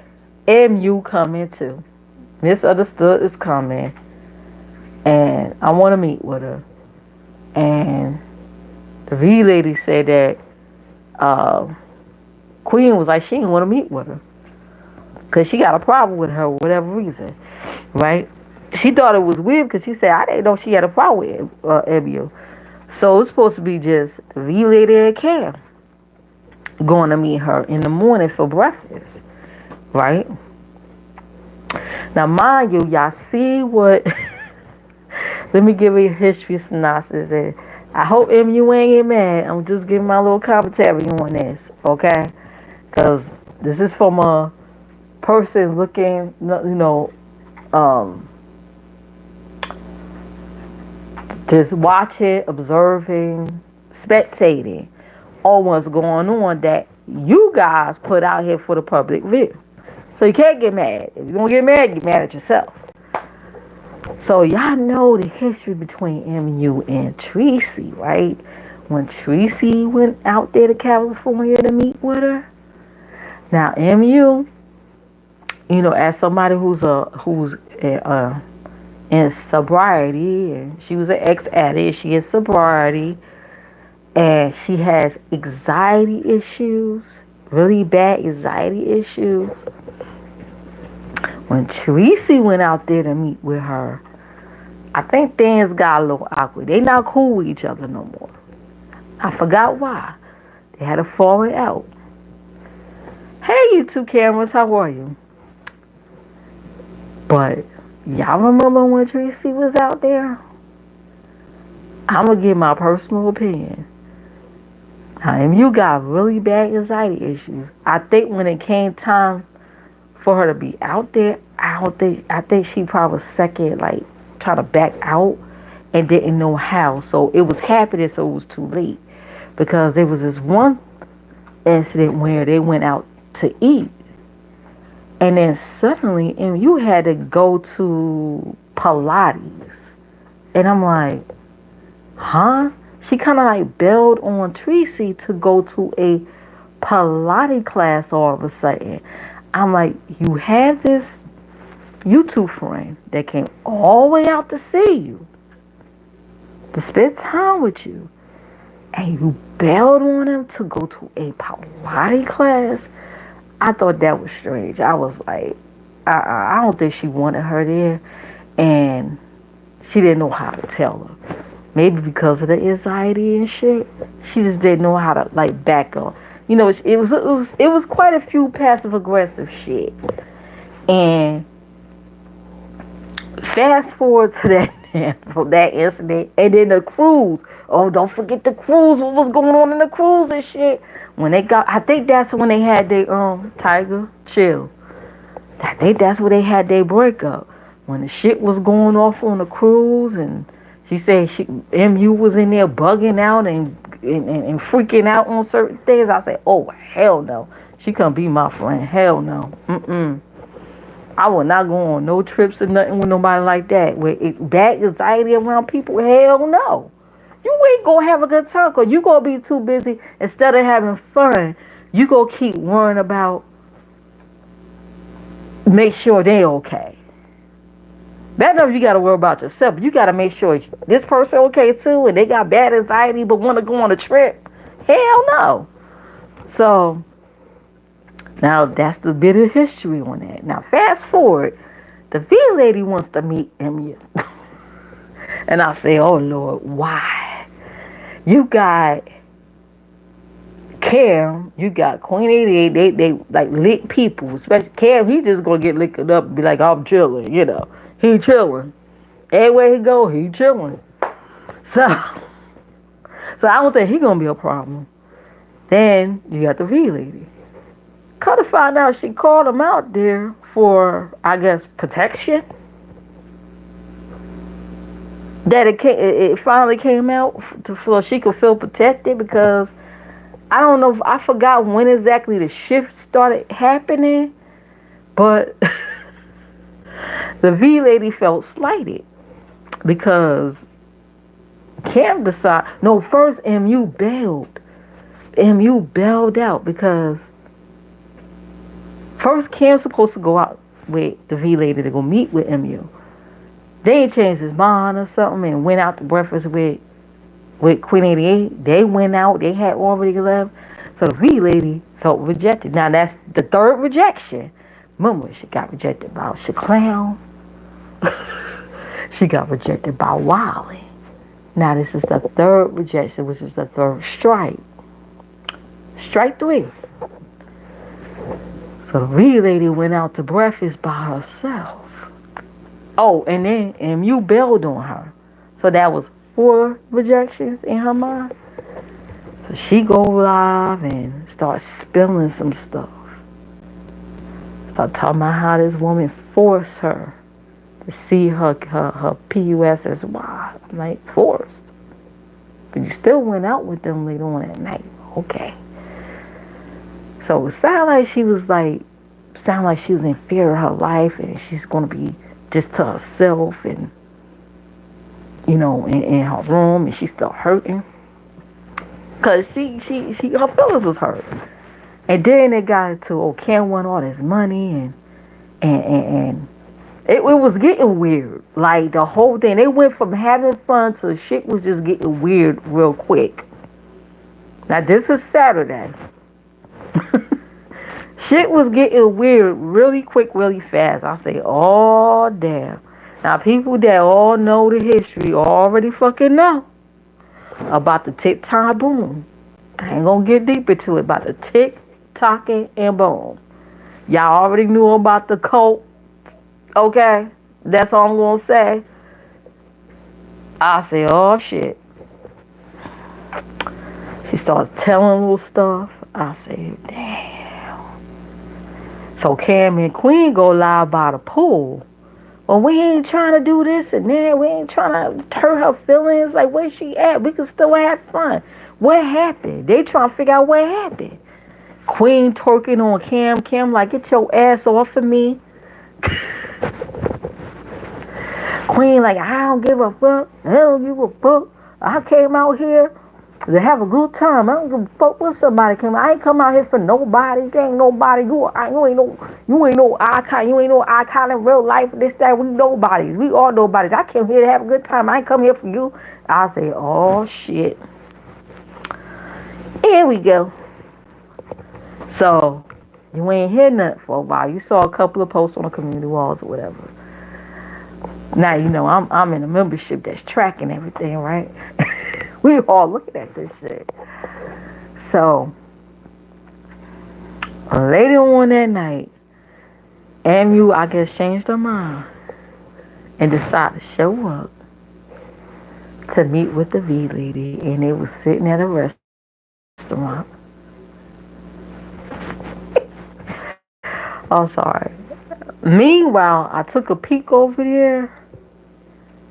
[SPEAKER 1] MU coming too. Misunderstood is coming. And I want to meet with her. And the V lady said that Queen was like, she didn't want to meet with her. Because she got a problem with her for whatever reason. Right? She thought it was weird because she said, I didn't know she had a problem with MU. So it's supposed to be just the V lady and Cam going to meet her in the morning for breakfast. Right? Now, mind you, y'all see what... Let me give you a history synopsis. And I hope MU ain't get mad. I'm just giving my little commentary on this, okay? Because this is from a person looking, um, just watching, observing, spectating on what's going on that you guys put out here for the public view. So you can't get mad. If you're going to get mad at yourself. So y'all know the history between MU and Tracy, right? When Tracy went out there to California to meet with her. Now MU, as somebody who's in sobriety, and she was an ex-addict, she is sobriety, and she has anxiety issues, really bad anxiety issues. When Tracy went out there to meet with her, I think things got a little awkward. They not cool with each other no more. I forgot why. They had a falling out. Hey, you two cameras, how are you? But y'all remember when Tracy was out there? I'm going to give my personal opinion. You got really bad anxiety issues. I think when it came time for her to be out there, I think she probably was second, like, trying to back out and didn't know how. So it was happening, so it was too late. Because there was this one incident where they went out to eat. And then suddenly, you had to go to Pilates. And I'm like, huh? She kind of like bailed on Tracy to go to a Pilates class all of a sudden. I'm like, you have this YouTube friend that came all the way out to see you, to spend time with you, and you bailed on him to go to a Pilates class. I thought that was strange. I was like, I don't think she wanted her there, and she didn't know how to tell her. Maybe because of the anxiety and shit, she just didn't know how to like back up. It was quite a few passive aggressive shit. And fast forward to that incident, and then the cruise. Oh, don't forget the cruise. What was going on in the cruise and shit? I think that's when they had their Tiger, chill. I think that's where they had their breakup. When the shit was going off on the cruise, and she said MU was in there bugging out and freaking out on certain things. I said, oh, hell no. She couldn't be my friend. Hell no. I will not go on no trips or nothing with nobody like that. With bad anxiety around people, hell no. You ain't gonna have a good time because you gonna be too busy. Instead of having fun, you gonna keep worrying about make sure they okay. That knows you gotta worry about yourself. You gotta make sure this person okay too, and they got bad anxiety but want to go on a trip. Hell no. So now that's the bit of history on that. Now fast forward, the V lady wants to meet MU. And I say, oh Lord, why? You got Cam, you got Queen 88, they like lit people. Especially Cam, he just gonna get licked up and be like, I'm chilling, He chilling. Everywhere he go, he chilling. So I don't think he gonna be a problem. Then you got the V lady. Come to find out she called him out there for, I guess, protection. That it finally came out so she could feel protected, because I don't know, I forgot when exactly the shift started happening, but the V lady felt slighted because Cam decided, no, first MU bailed. MU bailed out because first Cam's supposed to go out with the V lady to go meet with MU. They changed his mind or something and went out to breakfast with Queen 88. They went out. They had already left. So the V lady felt rejected. Now that's the third rejection. Remember, she got rejected by Shaclown. She got rejected by Wiley. Now this is the third rejection, which is the third strike. Strike 3. So the V lady went out to breakfast by herself. Oh, and then MU bailed on her. So that was 4 rejections in her mind. So she go live and start spilling some stuff. Start talking about how this woman forced her to see her PUS as wild, like forced. But you still went out with them later on at night. Okay. So it sounded like she was in fear of her life and she's gonna be just to herself and in her room and she's still hurting. Cause her feelings was hurt. And then it got into Cam won all this money and it was getting weird. Like the whole thing. They went from having fun to shit was just getting weird real quick. Now this is Saturday. Shit was getting weird really quick, really fast. I say, oh damn. Now people that all know the history already fucking know about the tick-tock boom. I ain't gonna get deep into it about the tick-tocking and boom. Y'all already knew about the cult. Okay? That's all I'm gonna say. I say, oh shit. She started telling little stuff. I say, damn. So Cam and Queen go live by the pool. Well, we ain't trying to do this and that. We ain't trying to hurt her feelings. Like, where's she at? We can still have fun. What happened? They trying to figure out what happened. Queen twerking on Cam. Cam like, get your ass off of me. Queen like, I don't give a fuck. I don't give a fuck. I came out here to have a good time. I don't give a fuck what somebody came. I ain't come out here for nobody. You ain't nobody. You ain't no icon. You ain't no icon in real life. This, that. We nobodies. We all nobodies. I came here to have a good time. I ain't come here for you. I say, oh shit. Here we go. So you ain't hear nothing for a while. You saw a couple of posts on the community walls or whatever. Now you know I'm in a membership that's tracking everything, right? We all looking at this shit. So later on that night, MU I guess changed her mind and decided to show up to meet with the V lady, and they was sitting at a restaurant. Oh, sorry. Meanwhile, I took a peek over there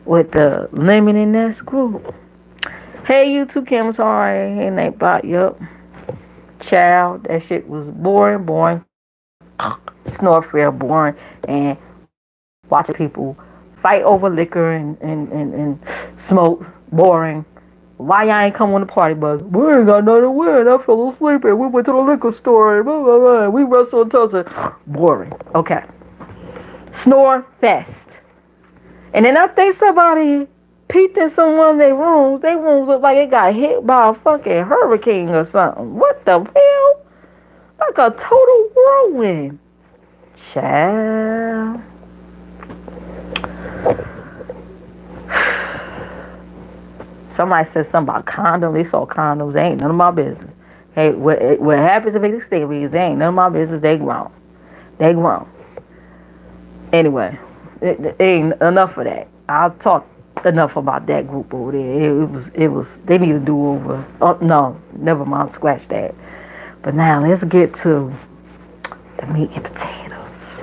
[SPEAKER 1] with the Lemon and Ness group. Hey, YouTube cameras, alright. Hey, Nightbot, yup. Child, that shit was boring. Snort fair, boring. And watching people fight over liquor and smoke, boring. Why y'all ain't come on the party bus? We ain't got nothing to wear. I fell asleep and we went to the liquor store and blah, blah, blah. We wrestled Tulsa. Boring. Okay. Snore fest. And then I think somebody peeked in someone of their rooms. They rooms look like it got hit by a fucking hurricane or something. What the hell? Like a total whirlwind. Child. Somebody said something about condoms. They saw condoms. They ain't none of my business. Hey, what happens if it's exteriors? They ain't none of my business. They grown. Anyway, it ain't enough of that. I'll talk enough about that group over there. It was. They need to do over. Oh no, never mind. Scratch that. But now let's get to the meat and potatoes.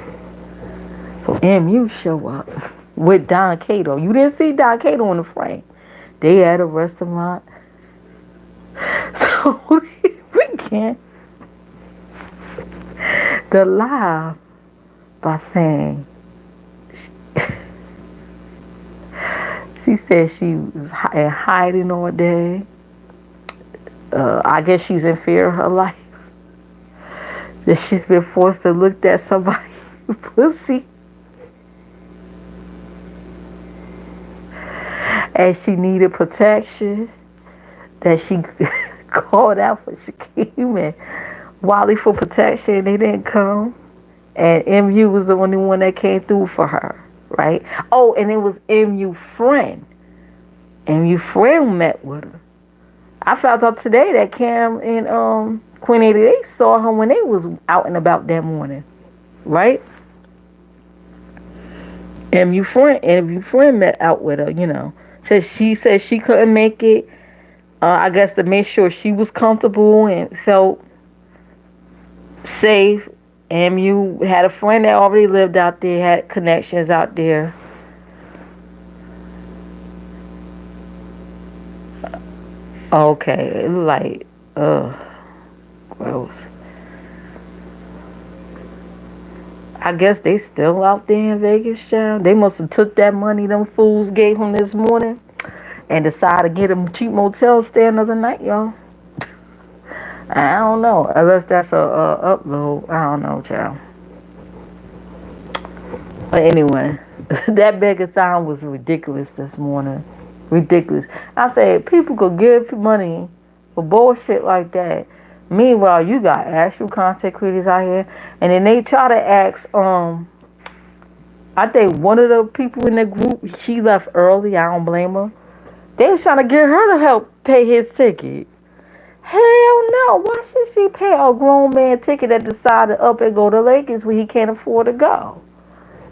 [SPEAKER 1] So MU show up with Don Cato. You didn't see Don Cato in the frame. They at a restaurant. So we can't. The live by saying she said she was hiding all day. I guess she's in fear of her life. That she's been forced to look at somebody's pussy. And she needed protection. That she called out for Shaquem and Wally for protection. They didn't come. And MU was the only one that came through for her. Right? Oh, and it was MU friend. MU friend met with her. I found out today that Cam and Queen 88 saw her when they was out and about that morning. Right? MU friend met out with her, you know. She said she couldn't make it. I guess to make sure she was comfortable and felt safe. MU had a friend that already lived out there, had connections out there. Okay, like, gross. I guess they still out there in Vegas, child. They must have took that money them fools gave him this morning and decided to get him a cheap motel stay another night, y'all. I don't know. Unless that's a upload. I don't know, child. But anyway, that Begathon was ridiculous this morning. Ridiculous. I said people could give money for bullshit like that. Meanwhile, you got actual content creators out here, and then they try to ask. I think one of the people in the group, she left early. I don't blame her. They was trying to get her to help pay his ticket. Hell no. Why should she pay a grown man ticket that decided to up and go to Lakers when he can't afford to go?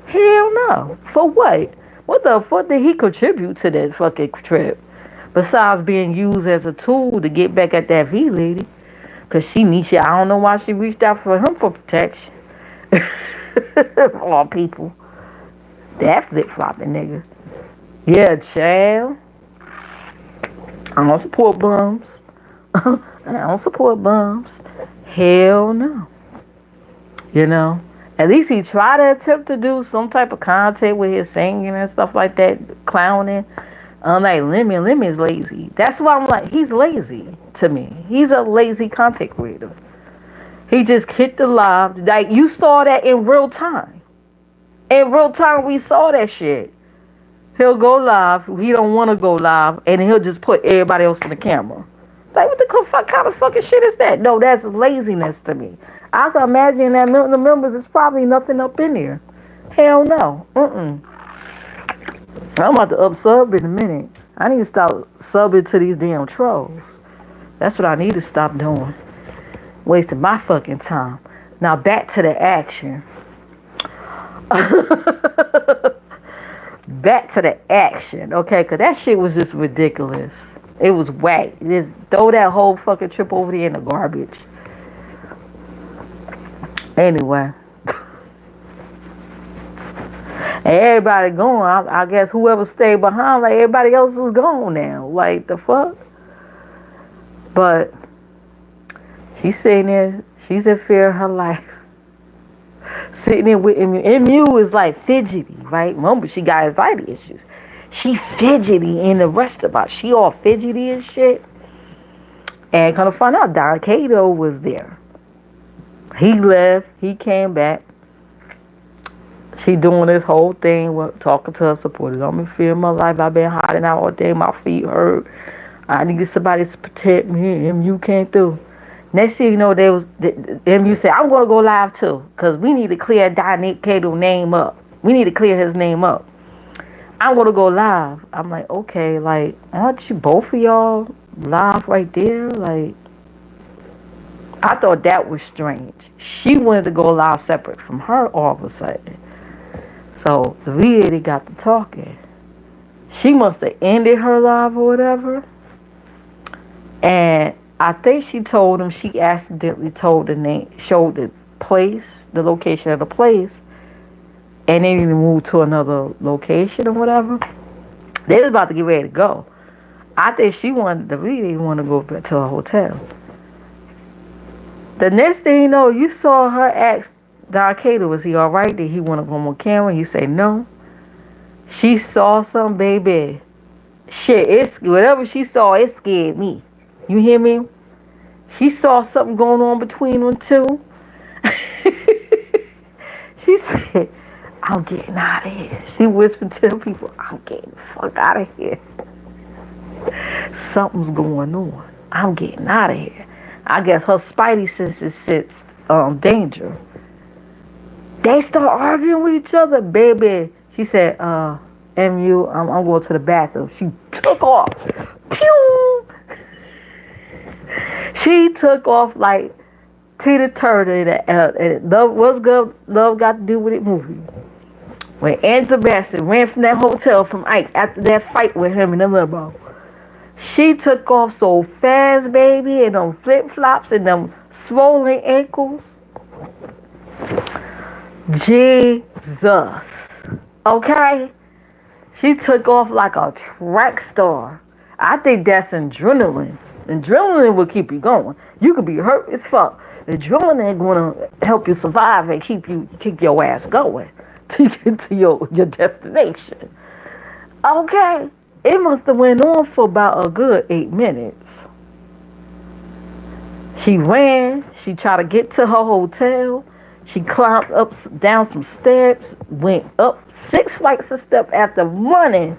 [SPEAKER 1] Hell no. For what? What the fuck did he contribute to that fucking trip? Besides being used as a tool to get back at that V lady. Because she needs you. I don't know why she reached out for him for protection. All people. That flip-flopping nigga. Yeah, child. I don't support bums. I don't support bums. Hell no. You know? At least he tried to attempt to do some type of content with his singing and stuff like that, clowning. Unlike Lemmy, Lemmy's lazy. That's why I'm like, he's lazy to me. He's a lazy content creator. He just hit the live. Like, you saw that in real time. In real time, we saw that shit. He'll go live. He don't want to go live. And he'll just put everybody else in the camera. Like, what the fuck kind of fucking shit is that? No, that's laziness to me. I can imagine that the members is probably nothing up in there. Hell no. I'm about to up-sub in a minute. I need to stop subbing to these damn trolls. That's what I need to stop doing. Wasting my fucking time. Now back to the action. Back to the action, okay? Because that shit was just ridiculous. It was whack. Just throw that whole fucking trip over there in the garbage. Anyway. And everybody going. I guess whoever stayed behind, like everybody else is gone now. Like the fuck? But she's sitting there. She's in fear of her life. Sitting there with MU is like fidgety, right? Remember, she got anxiety issues. She fidgety in the restaurant. She all fidgety and shit. And kind of find out Don Cato was there. He left. He came back. She doing this whole thing with talking to her supporters. I'm in fear of my life. I've been hiding out all day. My feet hurt. I needed somebody to protect me. MU came through. Next thing you know, MU said, I'm going to go live too. Because we need to clear Don Cato name up. We need to clear his name up. I'm going to go live. I'm like, okay, like, aren't you both of y'all live right there? Like, I thought that was strange. She wanted to go live separate from her all of a sudden. So the lady got to talking. She must have ended her live or whatever. And I think she told him she accidentally told the name, showed the place, the location of the place. And they need to move to another location or whatever. They was about to get ready to go. I think she wanted, the lady didn't want to go back to a hotel. The next thing you know, you saw her ask Don Cato, was he alright? Did he want to go on camera? He said no. She saw some baby. Shit, whatever she saw, it scared me. You hear me? She saw something going on between them two. She said, I'm getting out of here. She whispered to the people, I'm getting the fuck out of here. Something's going on. I'm getting out of here. I guess her spidey senses sensed danger. They start arguing with each other, baby. She said, MU, I'm going to the bathroom. She took off. Pew! She took off like Tina Turner. What's good? Love got to do with it movie. When Angela Bassett ran from that hotel from Ike after that fight with him in the limo. She took off so fast, baby, and them flip-flops and them swollen ankles. Jesus. Okay? She took off like a track star. I think that's adrenaline. Adrenaline will keep you going. You could be hurt as fuck. Adrenaline gonna help you survive and keep your ass going to get to your destination. Okay. It must have went on for about a good 8 minutes. She ran. She tried to get to her hotel. She climbed up, down some steps, went up 6 flights of steps after running,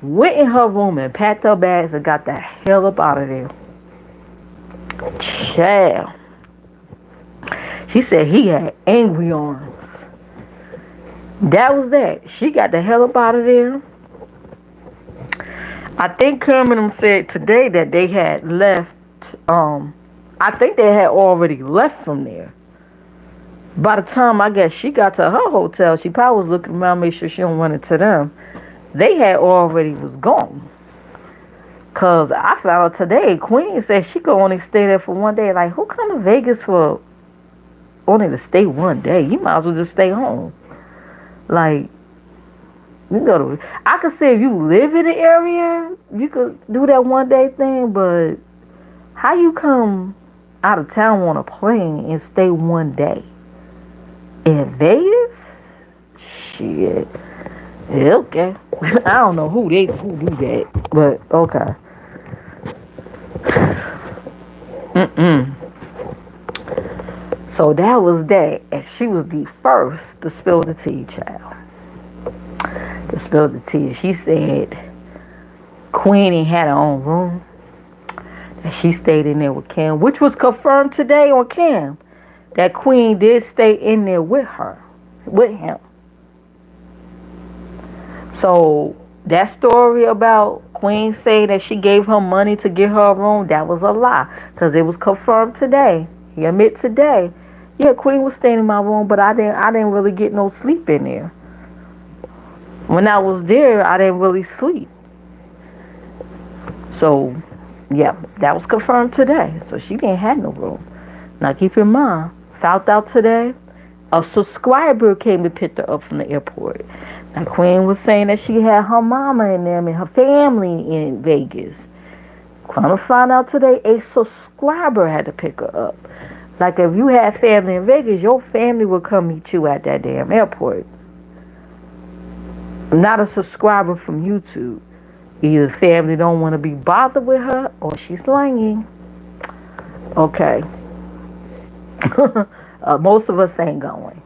[SPEAKER 1] went in her room and packed her bags and got the hell up out of there. Child. She said he had angry arms. That was that. She got the hell up out of there. I think Cameron said today that they had left. I think they had already left from there. By the time I guess she got to her hotel, she probably was looking around, make sure she don't run into them. They had already was gone. Cause I found out today, Queen said she could only stay there for one day. Like, who come to Vegas for only to stay one day? You might as well just stay home. Like, you know, I could say if you live in the area, you could do that one day thing, but how you come out of town on a plane and stay one day in Vegas? Shit. Yeah, okay. I don't know who do that, but okay. So that was that, and she was the first to spill the tea, child. To spill the tea. She said Queenie had her own room, and she stayed in there with Cam, which was confirmed today on Cam, that Queen did stay in there with him. So that story about Queen saying that she gave her money to get her a room, that was a lie, because it was confirmed today. He admit today, yeah, Queen was staying in my room, but I didn't really get no sleep in there. When I was there, I didn't really sleep. So, yeah, that was confirmed today. So she didn't have no room. Now keep in mind, found out today, a subscriber came to pick her up from the airport. Now Queen was saying that she had her mama and them and her family in Vegas. Come to find out today, a subscriber had to pick her up. Like if you had family in Vegas, your family would come meet you at that damn airport. Not a subscriber from YouTube. Either family don't want to be bothered with her or she's lying. Okay. Most of us ain't going.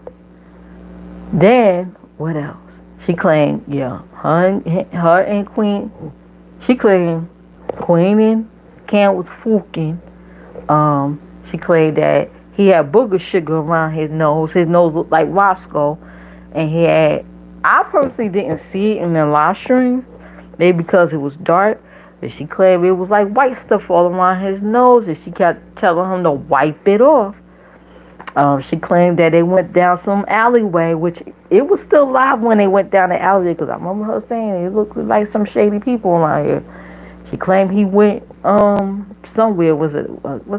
[SPEAKER 1] Then, what else? She claimed, yeah, her and Queen, she claimed Queen and Cam was fucking. She claimed that he had booger sugar around his nose. His nose looked like Roscoe. And he had, I personally didn't see it in the live stream. Maybe because it was dark. But she claimed it was like white stuff all around his nose. And she kept telling him to wipe it off. She claimed that they went down some alleyway, which it was still live when they went down the alleyway. Because I remember her saying it looked like some shady people around here. She claimed he went somewhere. Was it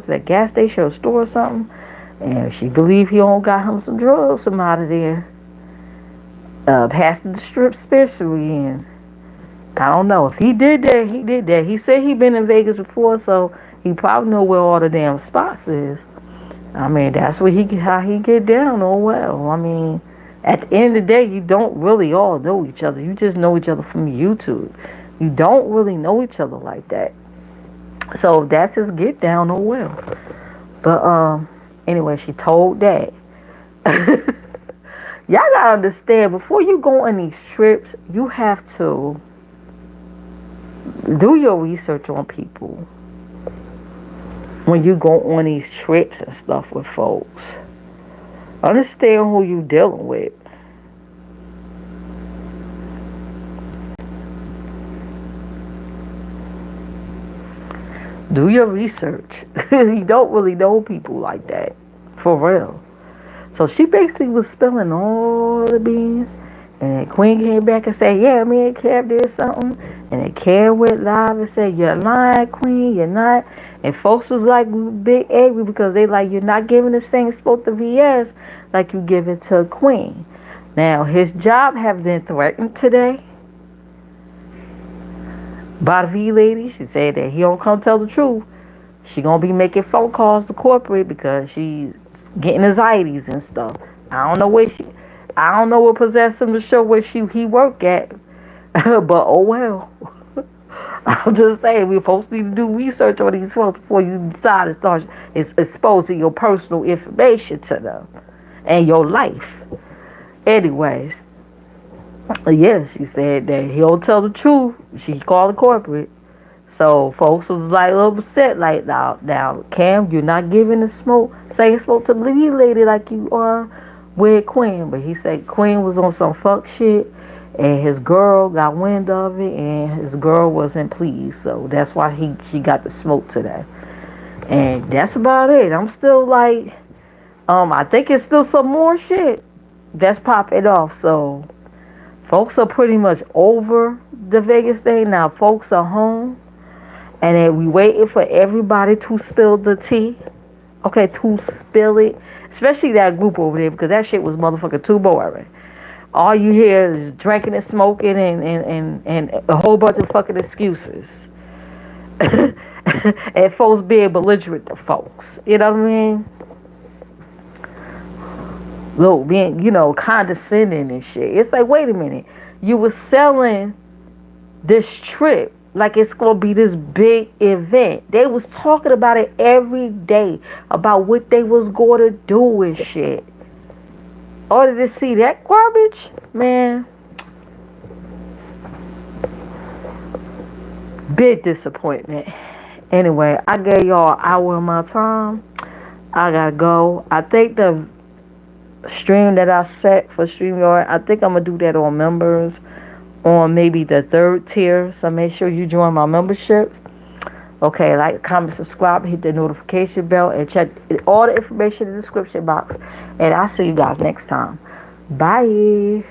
[SPEAKER 1] a gas station or a store or something? And she believed he all got him some drugs from out of there. Past the strip dispensary in. I don't know if he did that. He did that. He said he been in Vegas before, so he probably know where all the damn spots is. I mean, that's what how he get down. Oh well. I mean, at the end of the day, you don't really all know each other. You just know each other from YouTube. You don't really know each other like that. So that's his get down. Oh well. But anyway, she told that. Y'all gotta understand, before you go on these trips, you have to do your research on people. When you go on these trips and stuff with folks, understand who you dealing with. Do your research. You don't really know people like that, for real. So she basically was spilling all the beans. And Queen came back and said, yeah, me and Kev did something. And then Kev went live and said, you're lying, Queen, you're not. And folks was like big angry because they like, you're not giving the same spot to VS like you give it to Queen. Now, his job have been threatened today by the V lady. She said that he don't come tell the truth. She gonna be making phone calls to corporate because she's getting anxieties and stuff. I don't know where she. I don't know what possessed him to show where he work at. But oh well. I'm just saying, we're supposed to need to do research on these folks before you decide to start exposing your personal information to them and your life. Anyways, yeah, she said that he'll tell the truth. She called the corporate. So folks was like a little upset, like now, Cam, you're not giving the smoke, saying smoke to the lead lady like you are with Quinn. But he said Quinn was on some fuck shit, and his girl got wind of it, and his girl wasn't pleased. So that's why she got the smoke today. And that's about it. I'm still like, I think it's still some more shit that's popping off. So folks are pretty much over the Vegas thing now. Folks are home. And then we waiting for everybody to spill the tea. Okay, to spill it. Especially that group over there, because that shit was motherfucking too boring. All you hear is drinking and smoking and a whole bunch of fucking excuses. And folks being belligerent to folks. You know what I mean? Look, being, condescending and shit. It's like, wait a minute. You were selling this trip like it's gonna be this big event. They was talking about it every day about what they was gonna do and shit. Order to see that garbage, man. Big disappointment. Anyway, I gave y'all an hour of my time. I gotta go. I think the stream that I set for StreamYard, I think I'm gonna do that on members, on maybe the 3rd tier. So make sure you join my membership. Okay, like, comment, subscribe, hit the notification bell, and check all the information in the description box. And I'll see you guys next time. Bye.